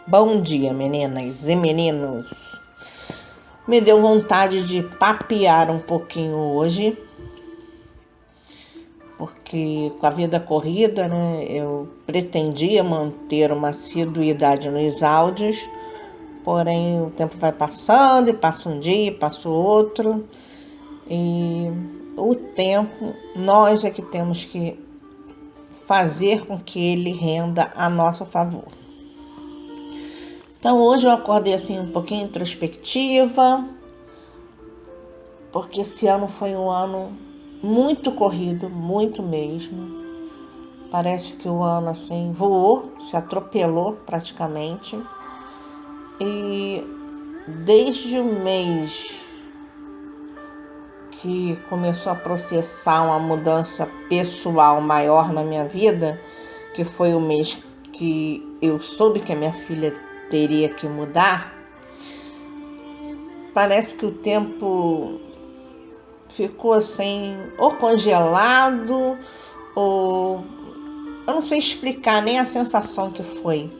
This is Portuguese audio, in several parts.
Bom dia, meninas e meninos. Me deu vontade de papear um pouquinho hoje, porque com a vida corrida, né, eu pretendia manter uma assiduidade nos áudios, porém o tempo vai passando e passa um dia, passa o outro, e o tempo nós é que temos que fazer com que ele renda a nosso favor. Então hoje eu acordei assim um pouquinho introspectiva, porque esse ano foi um ano muito corrido, muito mesmo. Parece que o ano assim voou, se atropelou praticamente. E desde o mês que começou a processar uma mudança pessoal maior na minha vida, que foi o mês que eu soube que a minha filha teria que mudar, parece que o tempo ficou assim, ou congelado, ou eu não sei explicar nem a sensação que foi,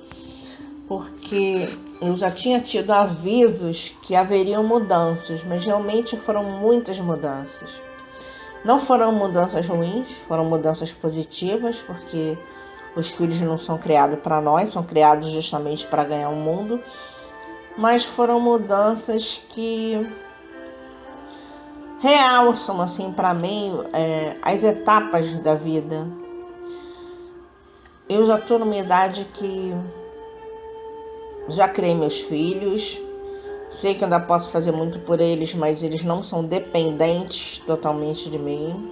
porque eu já tinha tido avisos que haveriam mudanças, mas realmente foram muitas mudanças. Não foram mudanças ruins, foram mudanças positivas, porque os filhos não são criados para nós, são criados justamente para ganhar o mundo, mas foram mudanças que realçam assim para mim as etapas da vida. Eu já estou numa idade que já criei meus filhos, sei que ainda posso fazer muito por eles, mas eles não são dependentes totalmente de mim.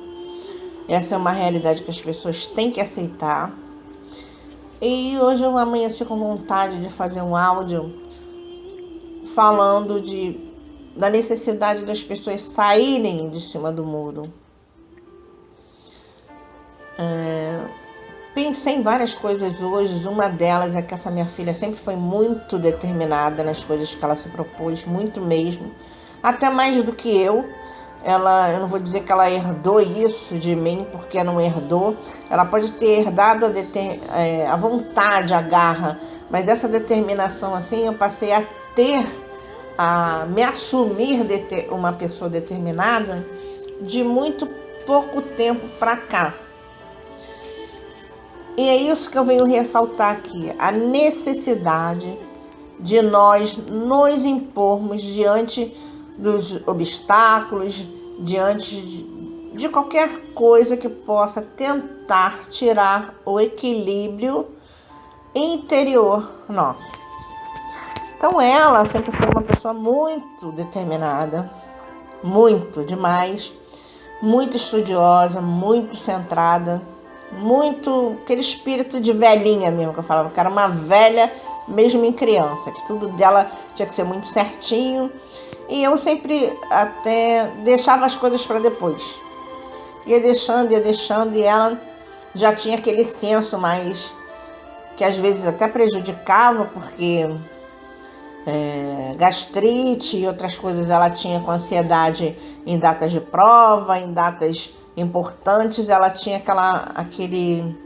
Essa é uma realidade que as pessoas têm que aceitar. E hoje eu amanheci com vontade de fazer um áudio falando da necessidade das pessoas saírem de cima do muro. Pensei em várias coisas hoje. Uma delas é que essa minha filha sempre foi muito determinada nas coisas que ela se propôs, muito mesmo, até mais do que eu. Eu não vou dizer que ela herdou isso de mim, porque não herdou. Ela pode ter herdado a vontade, a garra, mas essa determinação assim, eu passei a me assumir uma pessoa determinada de muito pouco tempo para cá. E é isso que eu venho ressaltar aqui, a necessidade de nós nos impormos diante dos obstáculos, diante de qualquer coisa que possa tentar tirar o equilíbrio interior nosso. Então ela sempre foi uma pessoa muito determinada, muito demais, muito estudiosa, muito centrada, muito aquele espírito de velhinha mesmo, que eu falava que era uma velha mesmo em criança, que tudo dela tinha que ser muito certinho. E eu sempre até deixava as coisas para depois. Ia deixando, e ela já tinha aquele senso mais que às vezes até prejudicava, porque gastrite e outras coisas ela tinha com ansiedade em datas de prova, em datas importantes. Ela tinha aquele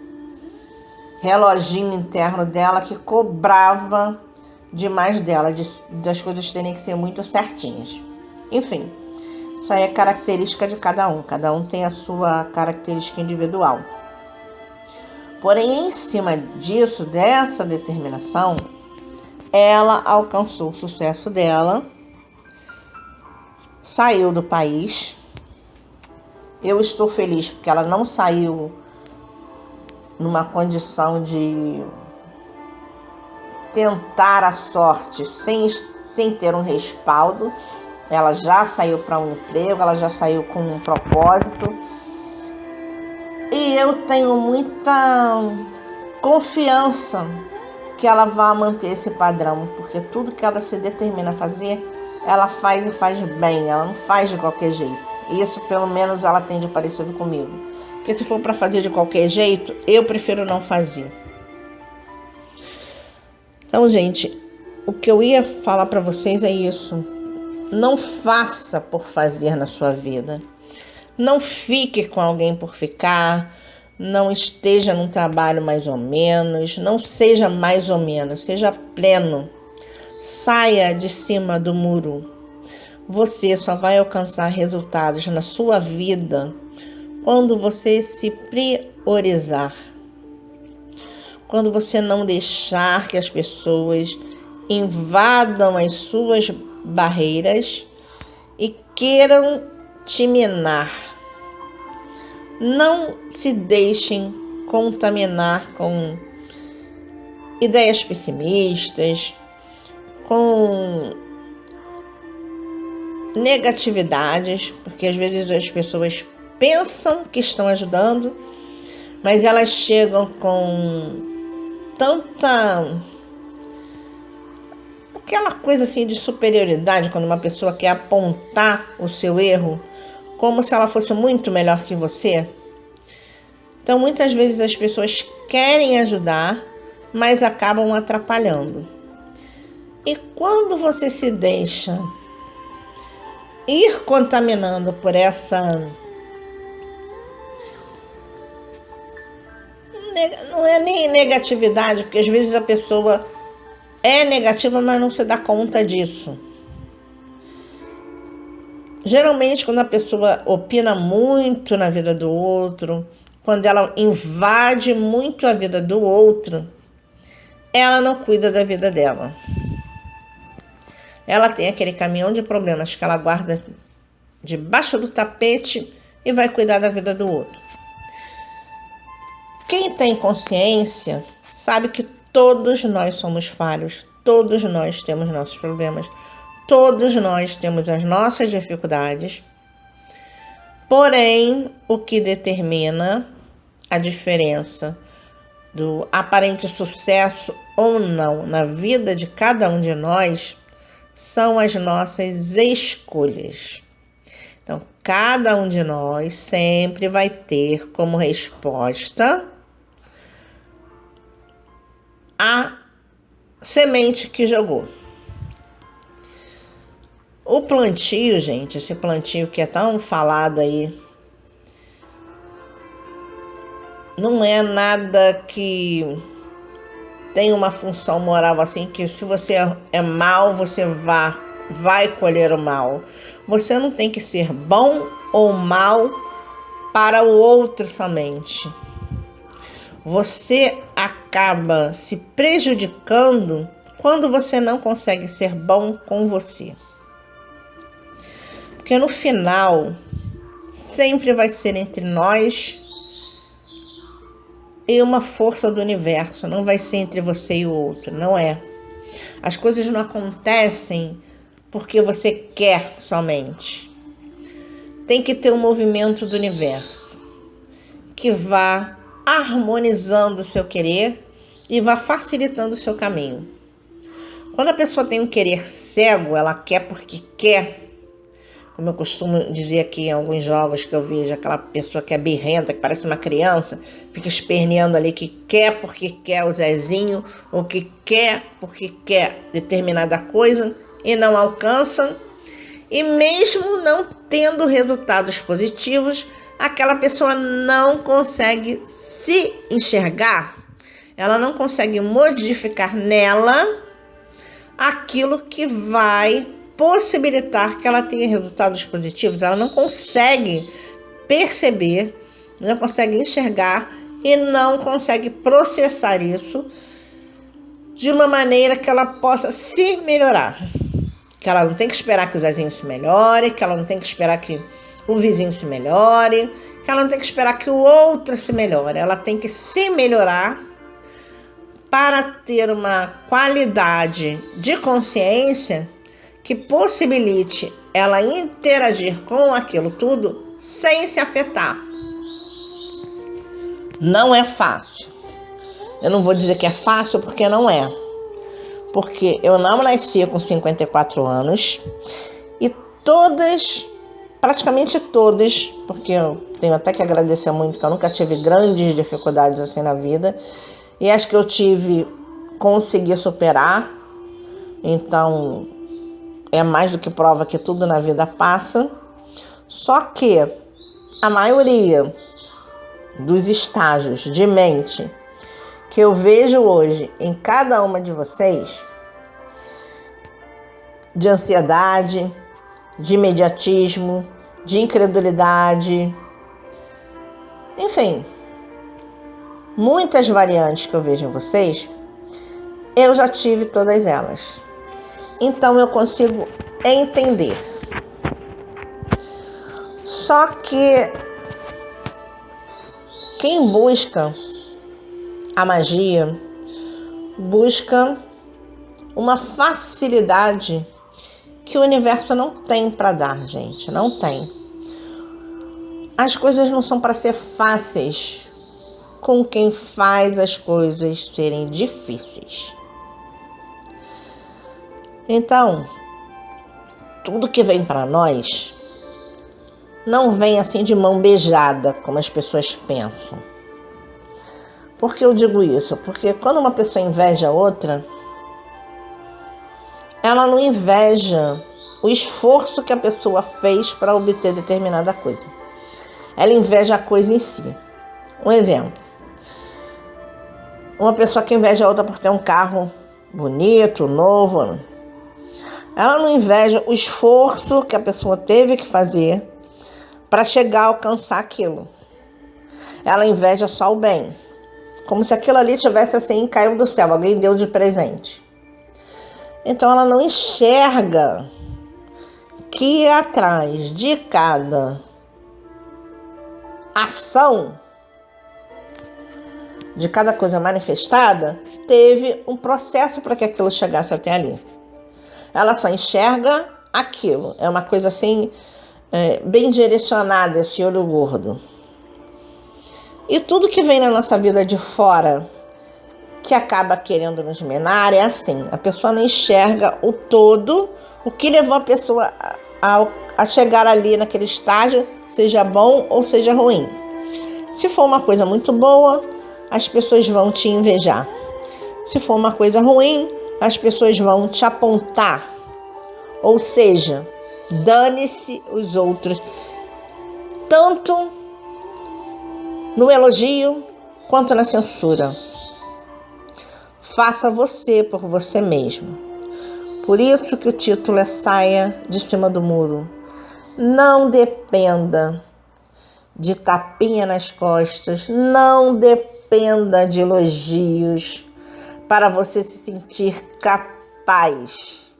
reloginho interno dela que cobrava demais dela, das coisas terem que ser muito certinhas. Enfim, isso aí é característica de cada um tem a sua característica individual. Porém, em cima disso, dessa determinação, ela alcançou o sucesso dela, saiu do país. Eu estou feliz porque ela não saiu numa condição de tentar a sorte sem ter um respaldo. Ela já saiu para um emprego, ela já saiu com um propósito. E eu tenho muita confiança que ela vai manter esse padrão, porque tudo que ela se determina a fazer, ela faz e faz bem, ela não faz de qualquer jeito. Isso pelo menos ela tem de parecido comigo. Porque se for para fazer de qualquer jeito, eu prefiro não fazer. Então, gente, o que eu ia falar para vocês é isso. Não faça por fazer na sua vida. Não fique com alguém por ficar. não esteja num trabalho mais ou menos, não seja mais ou menos, seja pleno. Saia de cima do muro. Você só vai alcançar resultados na sua vida quando você se priorizar. Quando você não deixar que as pessoas invadam as suas barreiras e queiram te minar. Não se deixem contaminar com ideias pessimistas, com negatividades, porque às vezes as pessoas pensam que estão ajudando, mas elas chegam com aquela coisa assim de superioridade, quando uma pessoa quer apontar o seu erro, como se ela fosse muito melhor que você. Então, muitas vezes as pessoas querem ajudar, mas acabam atrapalhando. E quando você se deixa ir contaminando por essa... Não é nem negatividade, porque às vezes a pessoa é negativa, mas não se dá conta disso. Geralmente, quando a pessoa opina muito na vida do outro, quando ela invade muito a vida do outro, ela não cuida da vida dela. Ela tem aquele caminhão de problemas que ela guarda debaixo do tapete e vai cuidar da vida do outro. Quem tem consciência sabe que todos nós somos falhos, todos nós temos nossos problemas, todos nós temos as nossas dificuldades. Porém, o que determina a diferença do aparente sucesso ou não na vida de cada um de nós são as nossas escolhas. Então, cada um de nós sempre vai ter como resposta a semente que jogou. O plantio, gente, esse plantio que é tão falado aí, não é nada que tem uma função moral assim, que se você é mal, você vai colher o mal. Você não tem que ser bom ou mal para o outro somente. Você acaba se prejudicando quando você não consegue ser bom com você. Porque no final, sempre vai ser entre nós e uma força do universo. Não vai ser entre você e o outro, não é. As coisas não acontecem porque você quer somente. Tem que ter um movimento do universo que vá harmonizando o seu querer e vá facilitando o seu caminho. Quando a pessoa tem um querer cego, ela quer porque quer. Como eu costumo dizer aqui em alguns jogos que eu vejo, aquela pessoa que é birrenta, que parece uma criança, fica esperneando ali que quer porque quer o Zezinho, ou que quer porque quer determinada coisa e não alcança. E mesmo não tendo resultados positivos, aquela pessoa não consegue se enxergar, ela não consegue modificar nela aquilo que vai possibilitar que ela tenha resultados positivos. Ela não consegue perceber, não consegue enxergar e não consegue processar isso de uma maneira que ela possa se melhorar. Que ela não tem que esperar que o Zezinho se melhore, que ela não tem que esperar que o vizinho se melhore, que ela não tem que esperar que o outro se melhore. Ela tem que se melhorar para ter uma qualidade de consciência que possibilite ela interagir com aquilo tudo sem se afetar. Não é fácil. Eu não vou dizer que é fácil porque não é. Porque eu não nasci com 54 anos e praticamente todas, porque eu tenho até que agradecer muito que eu nunca tive grandes dificuldades assim na vida, e as que eu tive, consegui superar. Então, é mais do que prova que tudo na vida passa. Só que a maioria dos estágios de mente que eu vejo hoje em cada uma de vocês, de ansiedade, de imediatismo, de incredulidade, enfim, muitas variantes que eu vejo em vocês, eu já tive todas elas. Então eu consigo entender. Só que quem busca a magia, busca uma facilidade que o universo não tem para dar, gente. Não tem. As coisas não são para ser fáceis com quem faz as coisas serem difíceis. Então, tudo que vem para nós não vem assim de mão beijada, como as pessoas pensam. Por que eu digo isso? Porque quando uma pessoa inveja a outra, ela não inveja o esforço que a pessoa fez para obter determinada coisa. Ela inveja a coisa em si. Um exemplo. Uma pessoa que inveja a outra por ter um carro bonito, novo. Ela não inveja o esforço que a pessoa teve que fazer para chegar a alcançar aquilo. Ela inveja só o bem. Como se aquilo ali tivesse assim, caiu do céu, alguém deu de presente. Então ela não enxerga que atrás de cada ação, de cada coisa manifestada, teve um processo para que aquilo chegasse até ali. Ela só enxerga aquilo. É uma coisa assim, bem direcionada, esse olho gordo. E tudo que vem na nossa vida de fora, que acaba querendo nos minar, é assim. A pessoa não enxerga o todo, o que levou a pessoa a chegar ali naquele estágio, seja bom ou seja ruim. Se for uma coisa muito boa, as pessoas vão te invejar. Se for uma coisa ruim, as pessoas vão te apontar. Ou seja, dane-se os outros, tanto no elogio quanto na censura. Faça você por você mesmo. Por isso que o título é Saia de Cima do Muro. Não dependa de tapinha nas costas, não dependa de elogios para você se sentir capaz.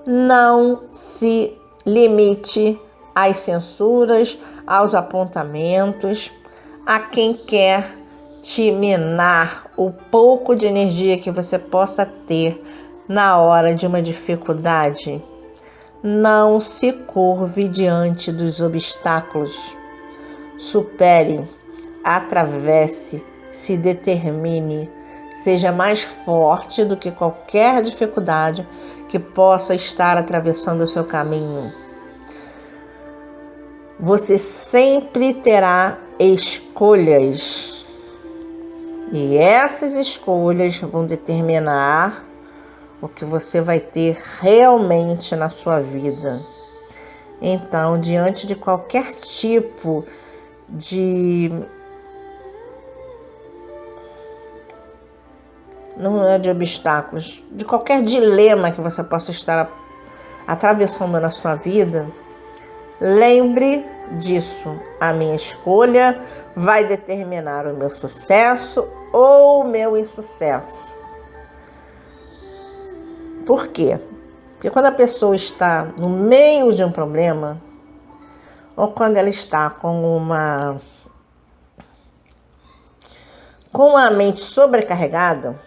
Não se limite às censuras, aos apontamentos, a quem quer te minar o pouco de energia que você possa ter na hora de uma dificuldade. Não se curve diante dos obstáculos. Supere, atravesse, se determine, seja mais forte do que qualquer dificuldade que possa estar atravessando o seu caminho. Você sempre terá escolhas. E essas escolhas vão determinar o que você vai ter realmente na sua vida. Então, diante de qualquer tipo não é de obstáculos, de qualquer dilema que você possa estar atravessando na sua vida, lembre disso. A minha escolha vai determinar o meu sucesso ou o meu insucesso. Por quê? Porque quando a pessoa está no meio de um problema, ou quando ela está com a mente sobrecarregada,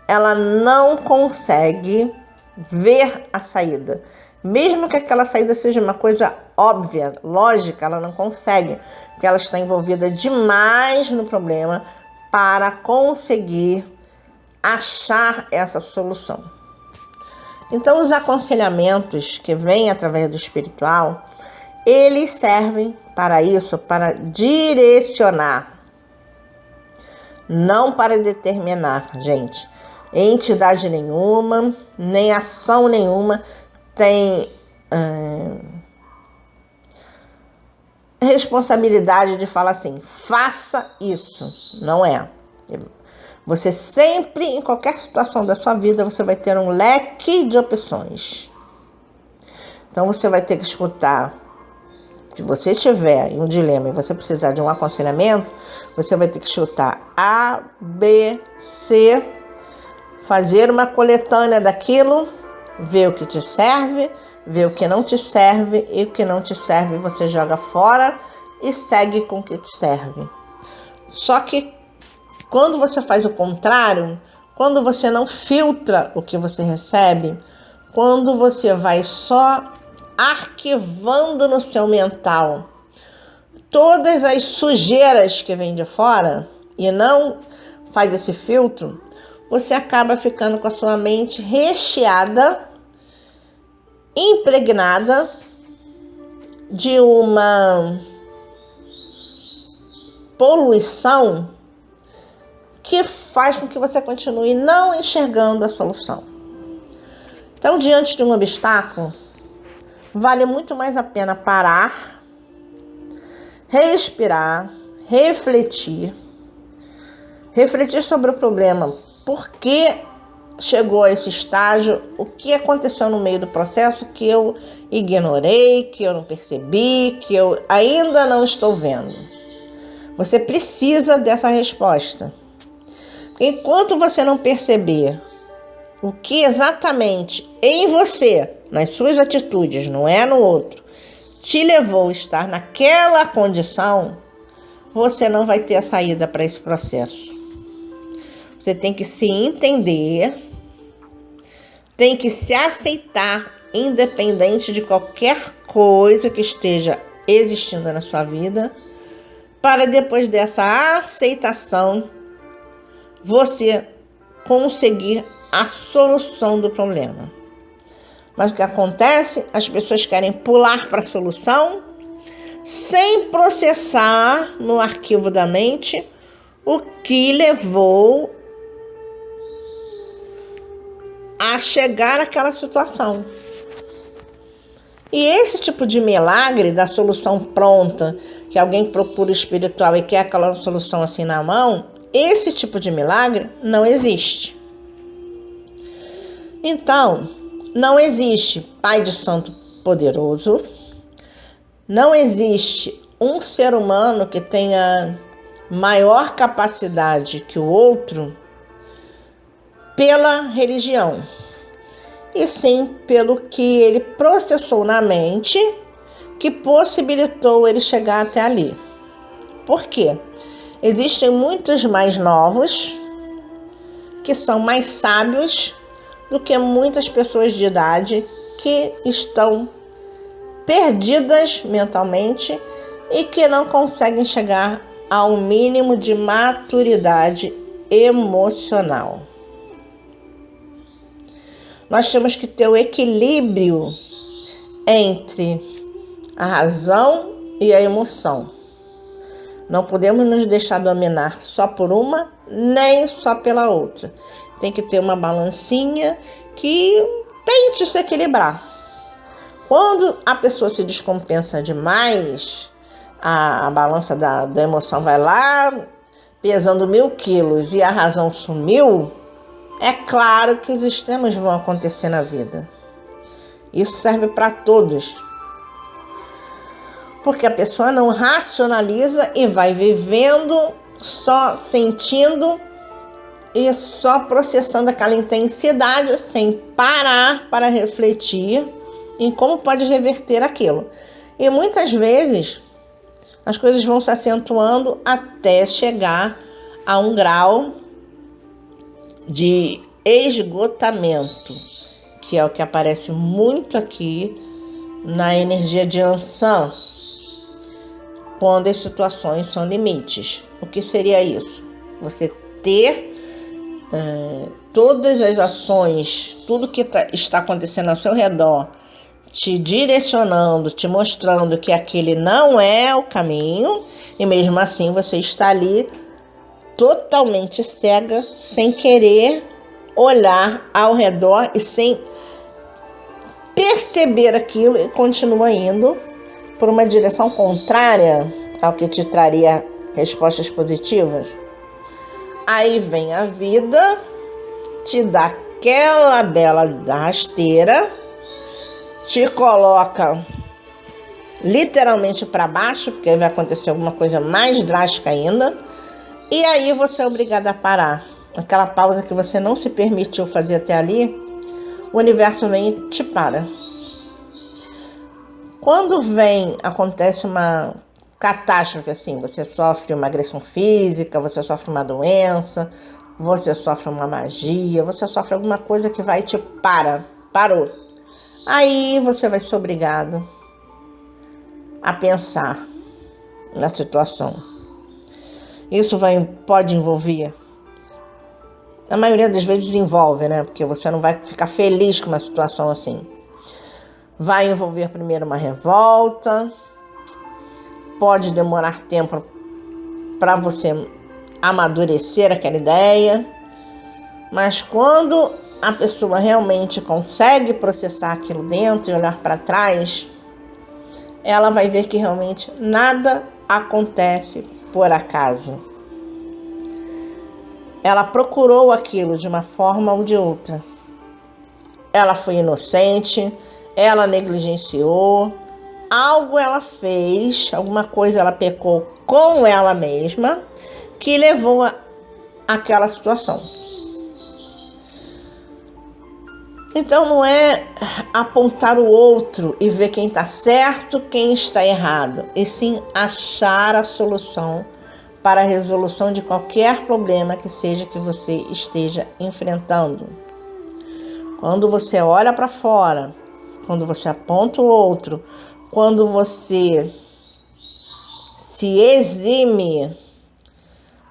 ela não consegue ver a saída. Mesmo que aquela saída seja uma coisa óbvia, lógica, ela não consegue, porque ela está envolvida demais no problema para conseguir achar essa solução. Então, os aconselhamentos que vêm através do espiritual, eles servem para isso, para direcionar, não para determinar, gente. Entidade nenhuma, nem ação nenhuma tem responsabilidade de falar assim, faça isso. Não é. Você sempre, em qualquer situação da sua vida, você vai ter um leque de opções. Então você vai ter que escutar. Se você tiver em um dilema e você precisar de um aconselhamento, você vai ter que escutar A, B, C, fazer uma coletânea daquilo, ver o que te serve, ver o que não te serve, e o que não te serve você joga fora e segue com o que te serve. Só que quando você faz o contrário, quando você não filtra o que você recebe, quando você vai só arquivando no seu mental todas as sujeiras que vêm de fora e não faz esse filtro, você acaba ficando com a sua mente recheada, impregnada de uma poluição que faz com que você continue não enxergando a solução. Então, diante de um obstáculo, vale muito mais a pena parar, respirar, refletir sobre o problema, por que chegou a esse estágio, o que aconteceu no meio do processo que eu ignorei, que eu não percebi, que eu ainda não estou vendo. Você precisa dessa resposta. Enquanto você não perceber o que exatamente em você, nas suas atitudes, não é no outro, te levou a estar naquela condição, você não vai ter a saída para esse processo. Você tem que se entender, tem que se aceitar, independente de qualquer coisa que esteja existindo na sua vida, para depois dessa aceitação, você conseguir a solução do problema. Mas o que acontece? As pessoas querem pular para a solução sem processar no arquivo da mente o que levou a chegar àquela situação. E esse tipo de milagre da solução pronta, que alguém procura o espiritual e quer aquela solução assim na mão, esse tipo de milagre não existe. Então, não existe Pai de Santo poderoso, não existe um ser humano que tenha maior capacidade que o outro pela religião, e sim pelo que ele processou na mente que possibilitou ele chegar até ali. Por quê? Existem muitos mais novos que são mais sábios do que muitas pessoas de idade que estão perdidas mentalmente e que não conseguem chegar ao mínimo de maturidade emocional. Nós temos que ter o equilíbrio entre a razão e a emoção. Não podemos nos deixar dominar só por uma, nem só pela outra. Tem que ter uma balancinha que tente se equilibrar. Quando a pessoa se descompensa demais, a balança da emoção vai lá pesando 1000 quilos e a razão sumiu, é claro que os extremos vão acontecer na vida. Isso serve para todos. Porque a pessoa não racionaliza e vai vivendo, só sentindo e só processando aquela intensidade sem parar para refletir em como pode reverter aquilo. E muitas vezes as coisas vão se acentuando até chegar a um grau de esgotamento, que é o que aparece muito aqui na energia de Ansan, quando as situações são limites. O que seria isso? Você ter todas as ações, tudo que está acontecendo ao seu redor, te direcionando, te mostrando que aquele não é o caminho, e mesmo assim você está ali totalmente cega, sem querer olhar ao redor e sem perceber aquilo, e continua indo por uma direção contrária ao que te traria respostas positivas, aí vem a vida, te dá aquela bela da rasteira, te coloca literalmente para baixo, porque aí vai acontecer alguma coisa mais drástica ainda, e aí você é obrigado a parar. Aquela pausa que você não se permitiu fazer até ali, o universo vem e te para. Quando acontece uma catástrofe assim, você sofre uma agressão física, você sofre uma doença, você sofre uma magia, você sofre alguma coisa que vai e te parou. Aí você vai ser obrigado a pensar na situação. Isso pode envolver, na maioria das vezes envolve, né? Porque você não vai ficar feliz com uma situação assim. Vai envolver primeiro uma revolta, pode demorar tempo para você amadurecer aquela ideia, mas quando a pessoa realmente consegue processar aquilo dentro e olhar para trás, ela vai ver que realmente nada acontece por acaso. Ela procurou aquilo de uma forma ou de outra. Ela foi inocente, ela negligenciou, algo ela fez, alguma coisa ela pecou com ela mesma, que levou àquela situação. Então não é apontar o outro e ver quem está certo, quem está errado, e sim achar a solução para a resolução de qualquer problema que seja que você esteja enfrentando. Quando você olha para fora, quando você aponta o outro, quando você se exime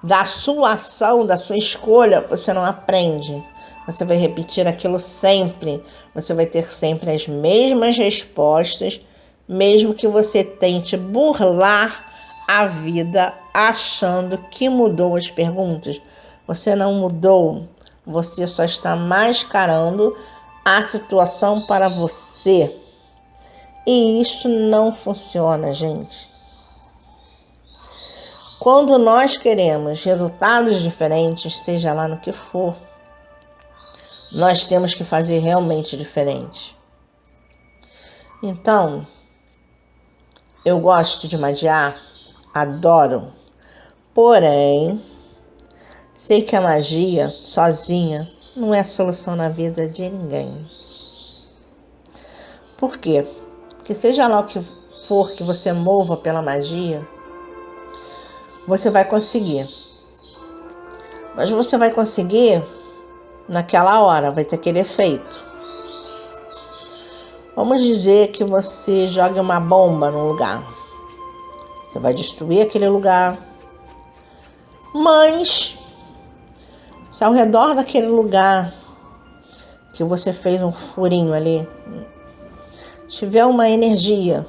da sua ação, da sua escolha, você não aprende. Você vai repetir aquilo sempre. Você vai ter sempre as mesmas respostas, mesmo que você tente burlar a vida achando que mudou as perguntas. Você não mudou. Você só está mascarando a situação para você. E isso não funciona, gente. Quando nós queremos resultados diferentes, seja lá no que for, nós temos que fazer realmente diferente. Então, eu gosto de magiar, adoro. Porém, sei que a magia sozinha não é a solução na vida de ninguém. Por quê? Porque seja lá o que for que você mova pela magia, você vai conseguir. Mas você vai conseguir naquela hora, vai ter aquele efeito. Vamos dizer que você joga uma bomba num lugar. Você vai destruir aquele lugar. Mas, se ao redor daquele lugar que você fez um furinho ali, tiver uma energia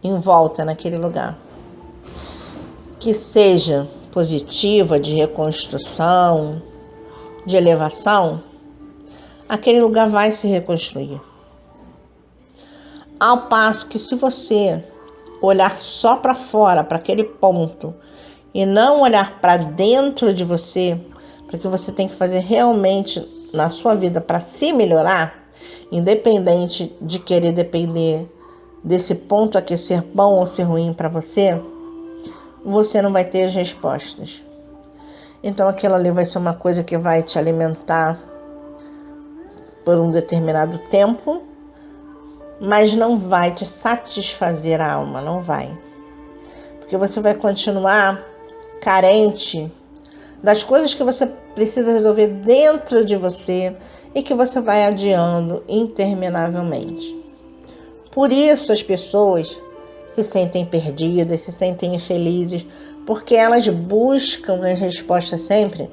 em volta naquele lugar, que seja positiva, de reconstrução, de elevação, aquele lugar vai se reconstruir. Ao passo que se você olhar só para fora, para aquele ponto, e não olhar para dentro de você, para que você tem que fazer realmente na sua vida para se melhorar, independente de querer depender desse ponto aqui ser bom ou ser ruim para você, você não vai ter as respostas. Então aquilo ali vai ser uma coisa que vai te alimentar por um determinado tempo, mas não vai te satisfazer a alma, não vai. Porque você vai continuar carente das coisas que você precisa resolver dentro de você e que você vai adiando interminavelmente. Por isso as pessoas se sentem perdidas, se sentem infelizes, porque elas buscam as respostas sempre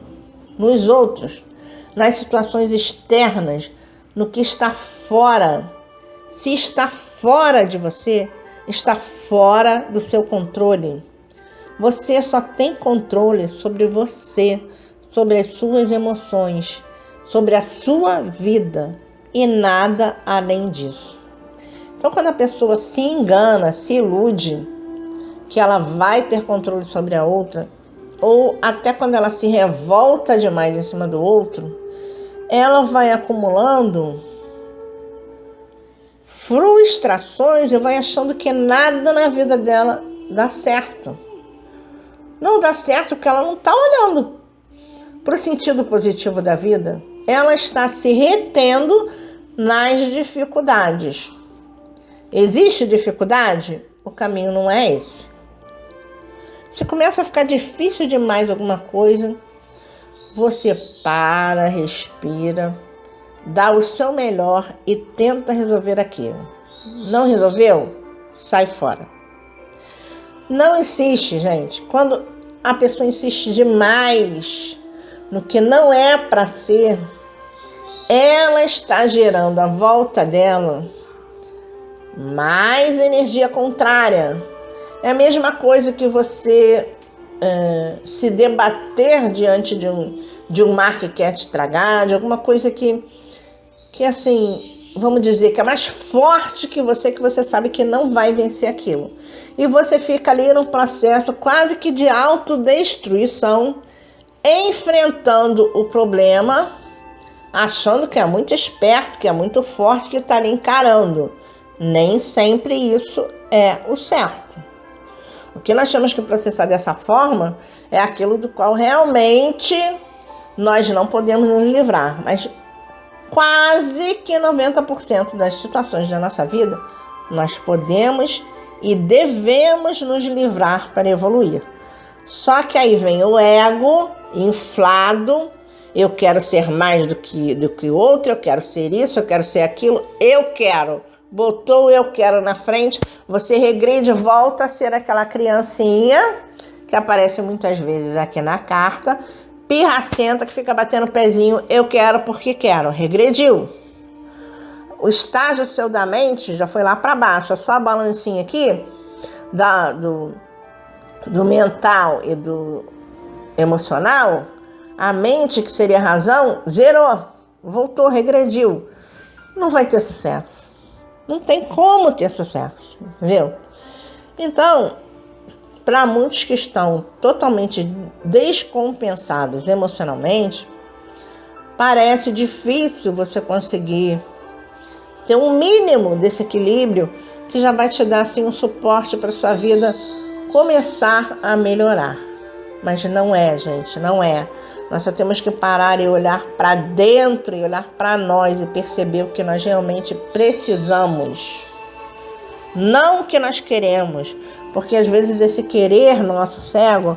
nos outros, nas situações externas, no que está fora. Se está fora de você, está fora do seu controle. Você só tem controle sobre você, sobre as suas emoções, sobre a sua vida e nada além disso. Então, quando a pessoa se engana, se ilude, que ela vai ter controle sobre a outra, ou até quando ela se revolta demais em cima do outro, ela vai acumulando frustrações e vai achando que nada na vida dela dá certo. Não dá certo porque ela não está olhando para o sentido positivo da vida. Ela está se retendo nas dificuldades. Existe dificuldade? O caminho não é esse. Se começa a ficar difícil demais alguma coisa, você para, respira, dá o seu melhor e tenta resolver aquilo. Não resolveu? Sai fora. Não insiste, gente. Quando a pessoa insiste demais no que não é para ser, ela está gerando à volta dela mais energia contrária. É a mesma coisa que você se debater diante de um mar que quer te tragar, de alguma coisa que assim, vamos dizer, que é mais forte que você sabe que não vai vencer aquilo. E você fica ali num processo quase que de autodestruição, enfrentando o problema, achando que é muito esperto, que é muito forte, que está ali encarando. Nem sempre isso é o certo. O que nós temos que processar dessa forma é aquilo do qual realmente nós não podemos nos livrar. Mas quase que 90% das situações da nossa vida nós podemos e devemos nos livrar para evoluir. Só que aí vem o ego inflado. Eu quero ser mais do que o outro, eu quero ser isso, eu quero ser aquilo, eu quero. Botou o eu quero na frente, você regride, volta a ser aquela criancinha que aparece muitas vezes aqui na carta, pirracenta, que fica batendo o pezinho, eu quero porque quero. Regrediu. O estágio seu da mente já foi lá para baixo, a sua balancinha aqui do mental e do emocional, a mente, que seria a razão, zerou, voltou, regrediu. Não vai ter sucesso. Não tem como ter sucesso, entendeu? Então, para muitos que estão totalmente descompensados emocionalmente, parece difícil você conseguir ter um mínimo desse equilíbrio que já vai te dar assim, um suporte para sua vida começar a melhorar. Mas não é, gente, não é. Nós só temos que parar e olhar para dentro e olhar para nós e perceber o que nós realmente precisamos. Não o que nós queremos, porque às vezes esse querer nosso cego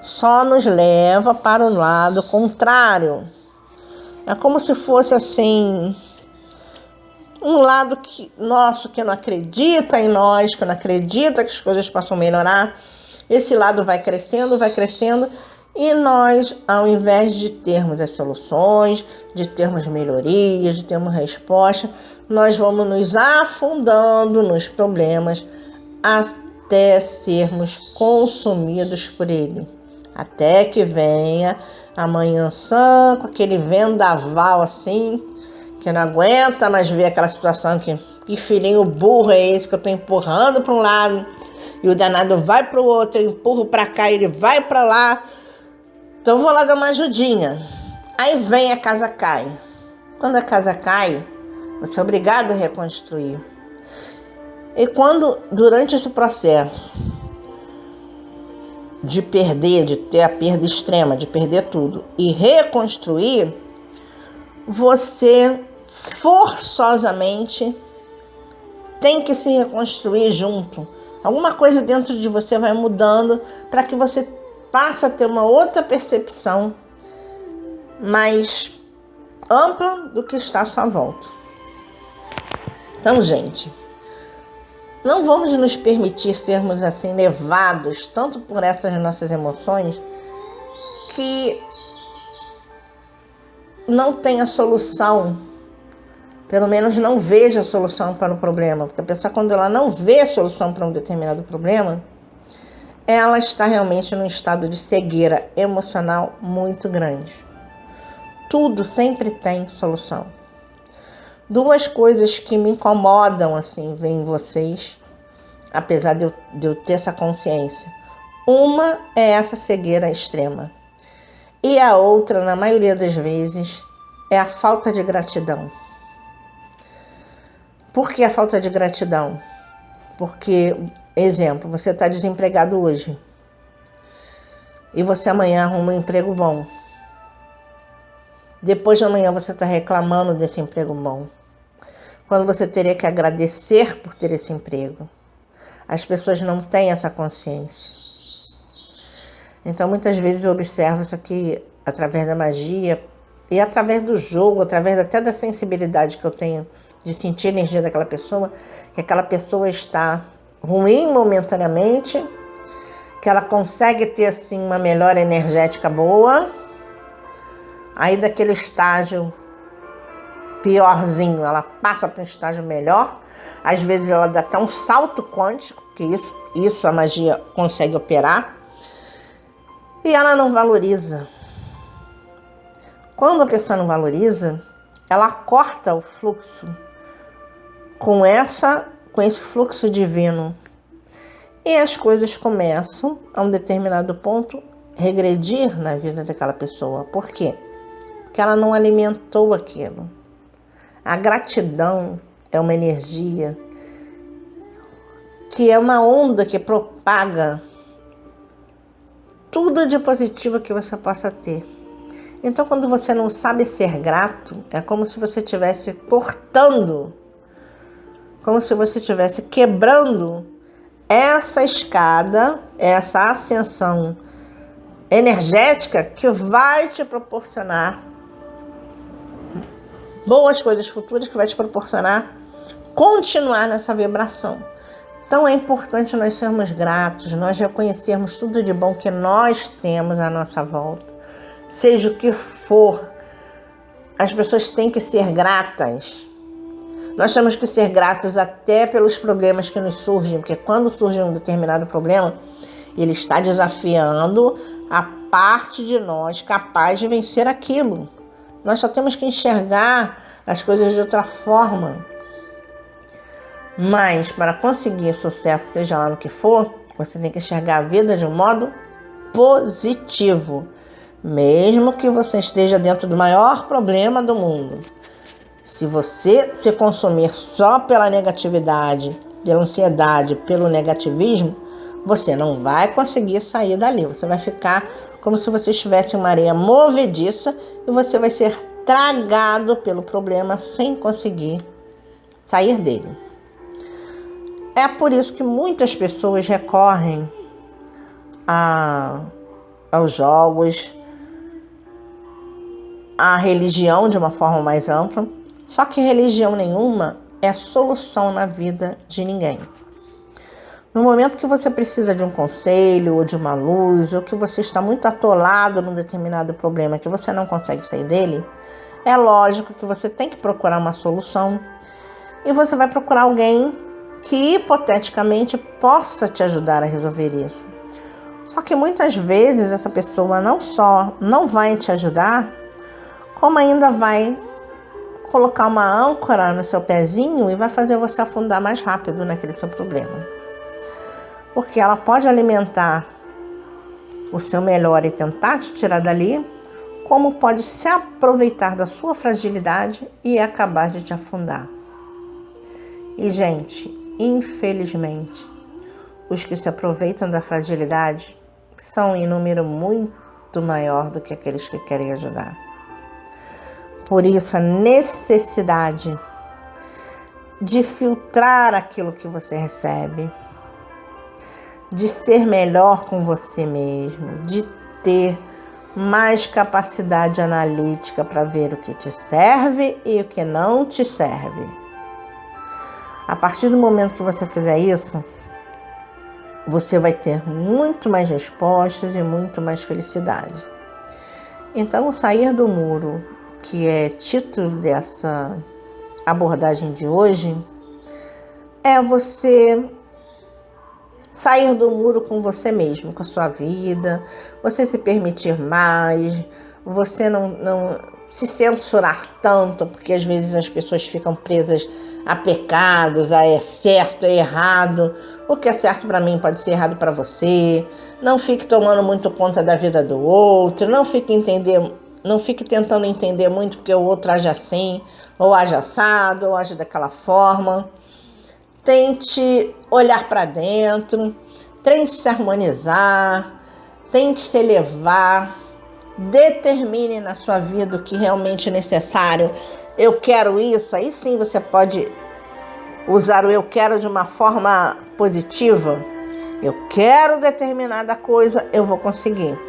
só nos leva para o lado contrário. É como se fosse assim, um lado nosso que não acredita em nós, que não acredita que as coisas possam melhorar. Esse lado vai crescendo, e nós, ao invés de termos as soluções, de termos melhorias, de termos resposta, nós vamos nos afundando nos problemas até sermos consumidos por ele. Até que venha a manhã sã, com aquele vendaval assim, que não aguenta mais ver aquela situação que filhinho burro é esse que eu estou empurrando para um lado e o danado vai para o outro, eu empurro para cá e ele vai para lá. Então eu vou lá dar uma ajudinha. Aí vem a casa cai. Quando a casa cai, você é obrigado a reconstruir. E quando, durante esse processo de perder, de ter a perda extrema, de perder tudo e reconstruir, você forçosamente tem que se reconstruir junto. Alguma coisa dentro de você vai mudando para que você passe a ter uma outra percepção mais ampla do que está à sua volta. Então, gente, não vamos nos permitir sermos assim levados tanto por essas nossas emoções que não tem a solução, pelo menos não veja a solução para o problema, porque a pessoa, quando ela não vê a solução para um determinado problema, ela está realmente num estado de cegueira emocional muito grande. Tudo sempre tem solução. Duas coisas que me incomodam, assim, vem em vocês, apesar de eu ter essa consciência. Uma é essa cegueira extrema. E a outra, na maioria das vezes, é a falta de gratidão. Por que a falta de gratidão? Porque, exemplo, você está desempregado hoje e você amanhã arruma um emprego bom. Depois de amanhã você está reclamando desse emprego bom, quando você teria que agradecer por ter esse emprego. As pessoas não têm essa consciência. Então, muitas vezes eu observo isso aqui através da magia e através do jogo, através até da sensibilidade que eu tenho de sentir a energia daquela pessoa, que aquela pessoa está ruim momentaneamente, que ela consegue ter assim uma melhora energética boa, aí daquele estágio piorzinho, ela passa para um estágio melhor, às vezes ela dá até um salto quântico, que isso a magia consegue operar, e ela não valoriza. Quando a pessoa não valoriza, ela corta o fluxo com esse fluxo divino. E as coisas começam, a um determinado ponto, regredir na vida daquela pessoa. Por quê? Porque ela não alimentou aquilo. A gratidão é uma energia que é uma onda que propaga tudo de positivo que você possa ter. Então, quando você não sabe ser grato, é como se você estivesse cortando, como se você estivesse quebrando essa escada, essa ascensão energética que vai te proporcionar boas coisas futuras, que vai te proporcionar continuar nessa vibração. Então é importante nós sermos gratos, nós reconhecermos tudo de bom que nós temos à nossa volta. Seja o que for, as pessoas têm que ser gratas. Nós temos que ser gratos até pelos problemas que nos surgem, porque quando surge um determinado problema, ele está desafiando a parte de nós capaz de vencer aquilo. Nós só temos que enxergar as coisas de outra forma. Mas para conseguir sucesso, seja lá no que for, você tem que enxergar a vida de um modo positivo. Mesmo que você esteja dentro do maior problema do mundo. Se você se consumir só pela negatividade, pela ansiedade, pelo negativismo, você não vai conseguir sair dali. Você vai ficar como se você estivesse em uma areia movediça e você vai ser tragado pelo problema sem conseguir sair dele. É por isso que muitas pessoas recorrem aos jogos, à religião de uma forma mais ampla. Só que religião nenhuma é solução na vida de ninguém. No momento que você precisa de um conselho, ou de uma luz, ou que você está muito atolado num determinado problema que você não consegue sair dele, é lógico que você tem que procurar uma solução e você vai procurar alguém que hipoteticamente possa te ajudar a resolver isso. Só que muitas vezes essa pessoa não só não vai te ajudar, como ainda vai colocar uma âncora no seu pezinho e vai fazer você afundar mais rápido naquele seu problema. Porque ela pode alimentar o seu melhor e tentar te tirar dali, como pode se aproveitar da sua fragilidade e acabar de te afundar. E, gente, infelizmente, os que se aproveitam da fragilidade são em número muito maior do que aqueles que querem ajudar. Por isso, a necessidade de filtrar aquilo que você recebe, de ser melhor com você mesmo, de ter mais capacidade analítica para ver o que te serve e o que não te serve. A partir do momento que você fizer isso, você vai ter muito mais respostas e muito mais felicidade. Então, o sair do muro, que é título dessa abordagem de hoje, é você sair do muro com você mesmo, com a sua vida, você se permitir mais, você não se censurar tanto, porque às vezes as pessoas ficam presas a pecados, a é certo, é errado. O que é certo para mim pode ser errado para você. Não fique tomando muito conta da vida do outro, não fique tentando entender muito porque o outro age assim, ou age assado, ou age daquela forma. Tente olhar para dentro, tente se harmonizar, tente se elevar, determine na sua vida o que realmente é necessário. Eu quero isso, aí sim você pode usar o eu quero de uma forma positiva. Eu quero determinada coisa, eu vou conseguir.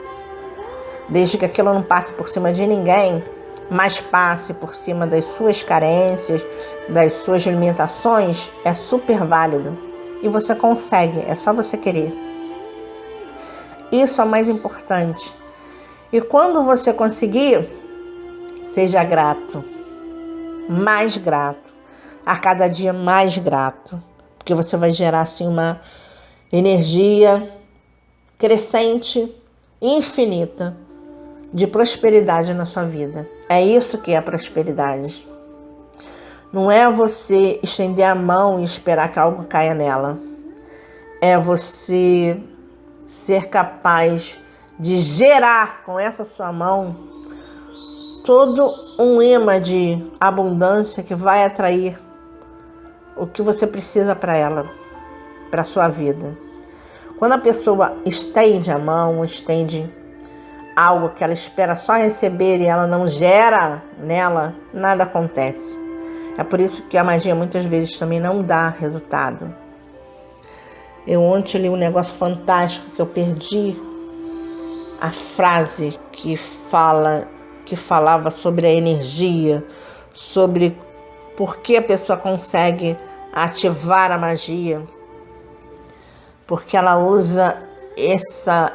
Desde que aquilo não passe por cima de ninguém, mas passe por cima das suas carências, das suas limitações, é super válido. E você consegue, é só você querer. Isso é o mais importante. E quando você conseguir, seja grato. Mais grato. A cada dia mais grato. Porque você vai gerar assim uma energia crescente, infinita, de prosperidade na sua vida. É isso que é prosperidade. Não é você estender a mão e esperar que algo caia nela. É você ser capaz de gerar com essa sua mão todo um imã de abundância que vai atrair o que você precisa para ela, para a sua vida. Quando a pessoa estende a mão, estende algo que ela espera só receber e ela não gera nela, nada acontece. É por isso que a magia muitas vezes também não dá resultado. Eu ontem li um negócio fantástico que eu perdi a frase que falava sobre a energia, sobre por que a pessoa consegue ativar a magia. Porque ela usa essa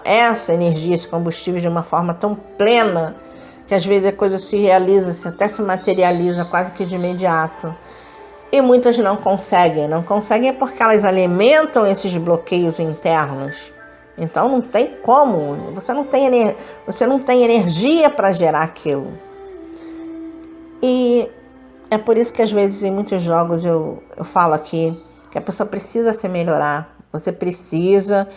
energia, esse combustível de uma forma tão plena que às vezes a coisa se realiza, até se materializa quase que de imediato. E muitas não conseguem porque elas alimentam esses bloqueios internos. Então não tem como, você não tem energia para gerar aquilo. E é por isso que às vezes em muitos jogos eu falo aqui que a pessoa precisa se melhorar. Você precisa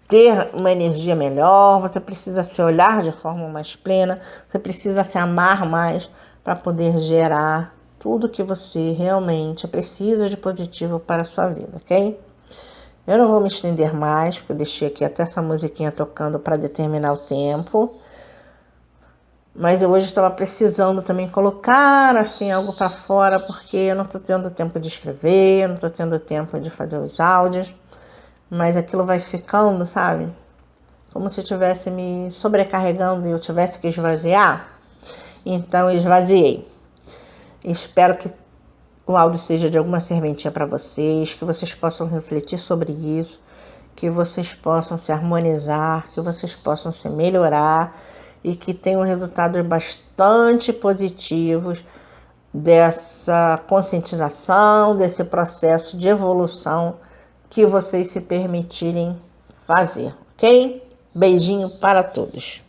ter uma energia melhor, você precisa se olhar de forma mais plena, você precisa se amar mais para poder gerar tudo que você realmente precisa de positivo para a sua vida, ok? Eu não vou me estender mais, porque eu deixei aqui até essa musiquinha tocando para determinar o tempo. Mas eu hoje estava precisando também colocar assim algo para fora, porque eu não estou tendo tempo de escrever, eu não estou tendo tempo de fazer os áudios. Mas aquilo vai ficando, sabe? Como se estivesse me sobrecarregando e eu tivesse que esvaziar. Então eu esvaziei. Espero que o áudio seja de alguma serventia para vocês, que vocês possam refletir sobre isso, que vocês possam se harmonizar, que vocês possam se melhorar e que tenham resultados bastante positivos dessa conscientização, desse processo de evolução que vocês se permitirem fazer, ok? Beijinho para todos.